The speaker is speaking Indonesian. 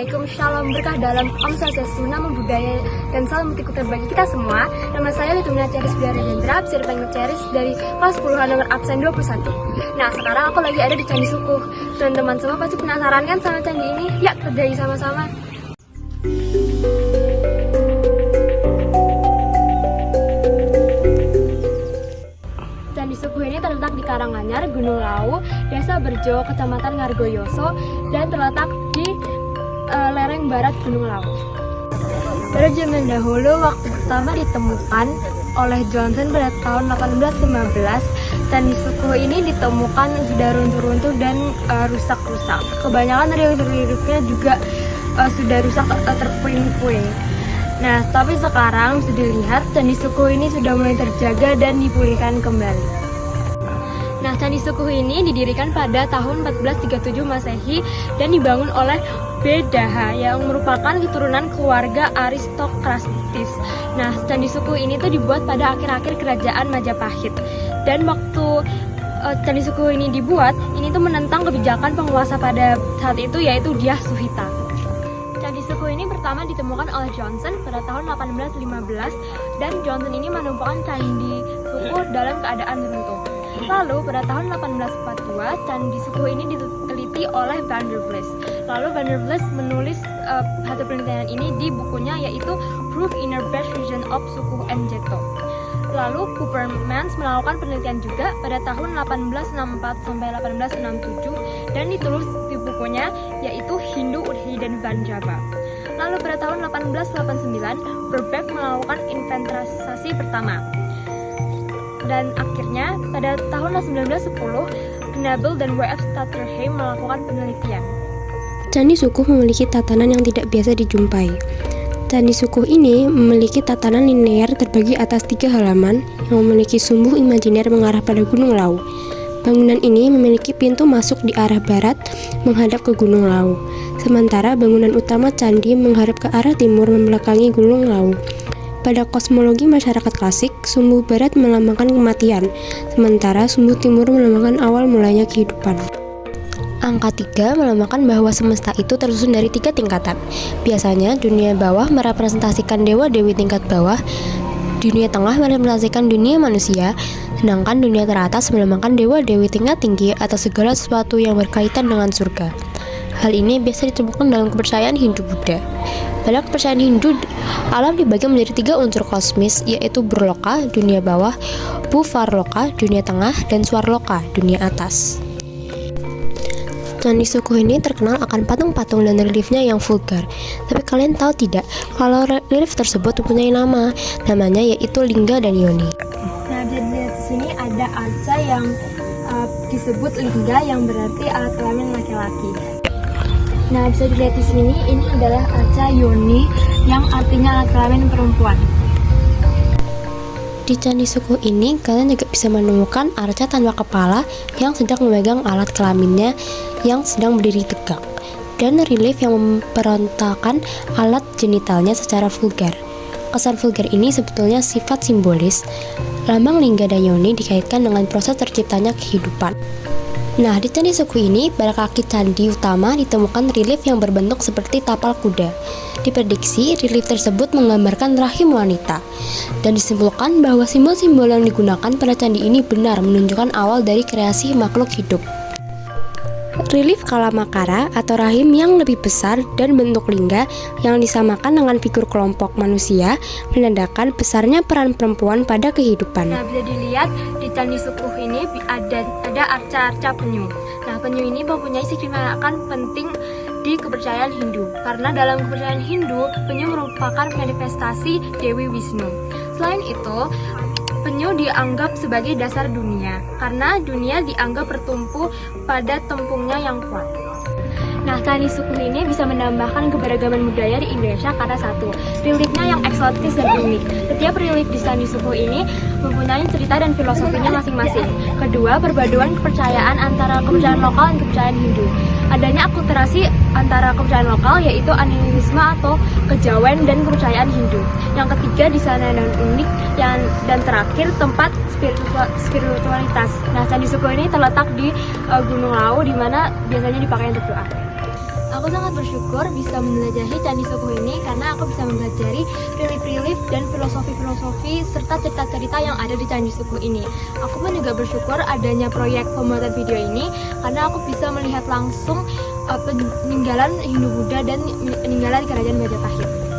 Assalamualaikum, shalom berkah dalam Om Swastiastu, namo buddhaya dan salam multikultur bagi kita semua. Nama saya Litumina Ceris Biara Hendra, bisa dipanggil Ceris dari kelas 10 nomor absen 21. Nah, sekarang aku lagi ada di Candi Sukuh. Teman-teman semua pasti penasaran kan sama candi ini? Yuk, kerjain sama-sama. Candi Sukuh ini terletak di Karanganyar, Gunung Lawu, Desa Berjo, Kecamatan Ngargoyoso, dan terletak di lereng barat Gunung Lawu. Pada zaman dahulu, waktu pertama ditemukan oleh Johnson pada tahun 1815, Candi Sukuh ini ditemukan sudah runtuh-runtuh dan rusak-rusak. Kebanyakan relief-reliefnya juga sudah rusak, terpuing-puing. Nah, tapi sekarang bisa dilihat Candi Sukuh ini sudah mulai terjaga dan dipulihkan kembali. Nah, Candi Sukuh ini didirikan pada tahun 1437 Masehi dan dibangun oleh Bedaha yang merupakan keturunan keluarga aristokratis. Nah, Candi Sukuh ini tuh dibuat pada akhir-akhir kerajaan Majapahit. Dan waktu Candi Sukuh ini dibuat, ini tuh menentang kebijakan penguasa pada saat itu, yaitu Dyah Suhita. Candi Sukuh ini pertama ditemukan oleh Johnson pada tahun 1815 dan Johnson ini menemukan Candi Sukuh dalam keadaan runtuh. Lalu pada tahun 1842 Candi Sukuh ini diteliti oleh Van der Vlis. Lalu Van der Vlis menulis hasil penelitian ini di bukunya, yaitu Proof Inner Best Region of Sukuh and Jeto. Lalu Coopermans melakukan penelitian juga pada tahun 1864 sampai 1867 dan ditulis di bukunya, yaitu Hindu Hidden Van Java. Lalu pada tahun 1889 Verbeek melakukan inventarisasi pertama. Dan akhirnya pada tahun 1910 Knabel dan W.F. Stutterheim melakukan penelitian. Candi Sukuh memiliki tatanan yang tidak biasa dijumpai. Candi Sukuh ini memiliki tatanan linear terbagi atas 3 halaman yang memiliki sumbu imajiner mengarah pada Gunung Lawu. Bangunan ini memiliki pintu masuk di arah barat menghadap ke Gunung Lawu, sementara bangunan utama candi menghadap ke arah timur membelakangi Gunung Lawu. Pada kosmologi masyarakat klasik, sumbu barat melambangkan kematian, sementara sumbu timur melambangkan awal mulanya kehidupan. Angka 3 melambangkan bahwa semesta itu tersusun dari 3 tingkatan. Biasanya, dunia bawah merepresentasikan dewa-dewi tingkat bawah, dunia tengah merepresentasikan dunia manusia, sedangkan dunia teratas melambangkan dewa-dewi tingkat tinggi atau segala sesuatu yang berkaitan dengan surga. Hal ini biasa ditemukan dalam kepercayaan Hindu-Buddha. Pada kepercayaan Hindu, alam dibagi menjadi 3 unsur kosmis, yaitu Burloka, dunia bawah, Bhuvarloka, dunia tengah, dan Swarloka, dunia atas. Candi Sukuh ini terkenal akan patung-patung dan reliefnya yang vulgar. Tapi kalian tahu tidak, kalau relief tersebut mempunyai nama, namanya yaitu Lingga dan Yoni. Nah, di sini ada arca yang disebut Lingga, yang berarti alat kelamin laki-laki. Nah, bisa dilihat di sini, ini adalah arca Yoni yang artinya alat kelamin perempuan. Di Candi Sukuh ini, kalian juga bisa menemukan arca tanpa kepala yang sedang memegang alat kelaminnya yang sedang berdiri tegak, dan relief yang memperontakan alat genitalnya secara vulgar. Kesan vulgar ini sebetulnya sifat simbolis. Lambang Lingga dan Yoni dikaitkan dengan proses terciptanya kehidupan. Nah, di Candi Sukuh ini, pada kaki candi utama ditemukan relief yang berbentuk seperti tapal kuda. Diprediksi, relief tersebut menggambarkan rahim wanita. Dan disimpulkan bahwa simbol-simbol yang digunakan pada candi ini benar menunjukkan awal dari kreasi makhluk hidup. Relief Kalamakara atau rahim yang lebih besar dan bentuk lingga yang disamakan dengan figur kelompok manusia menandakan besarnya peran perempuan pada kehidupan. Nah, bisa dilihat di Candi Sukuh ini ada arca-arca penyu. Nah, penyu ini mempunyai signifikan penting di kepercayaan Hindu, karena dalam kepercayaan Hindu, penyu merupakan manifestasi Dewi Wisnu. Selain itu, penyu dianggap sebagai dasar dunia, karena dunia dianggap bertumpu pada tempungnya yang kuat. Nah, Candi Sukuh ini bisa menambahkan keberagaman budaya di Indonesia karena satu, reliefnya yang eksotis dan unik. Setiap relief di Candi Sukuh ini mempunyai cerita dan filosofinya masing-masing. Kedua, perpaduan kepercayaan antara kepercayaan lokal dan kepercayaan Hindu. Adanya akulturasi antara kepercayaan lokal, yaitu animisme atau kejawen, dan kepercayaan Hindu. Yang ketiga, di sana dan unik, dan terakhir tempat spiritualitas. Nah, Candi Sukuh ini terletak di Gunung Lawu, di mana biasanya dipakai untuk doa. Aku sangat bersyukur bisa menjelajahi Candi Sukuh ini karena aku bisa mempelajari relief-relief dan filosofi-filosofi serta cerita-cerita yang ada di Candi Sukuh ini. Aku pun juga bersyukur adanya proyek pembuatan video ini karena aku bisa melihat langsung peninggalan Hindu Buddha dan peninggalan Kerajaan Majapahit.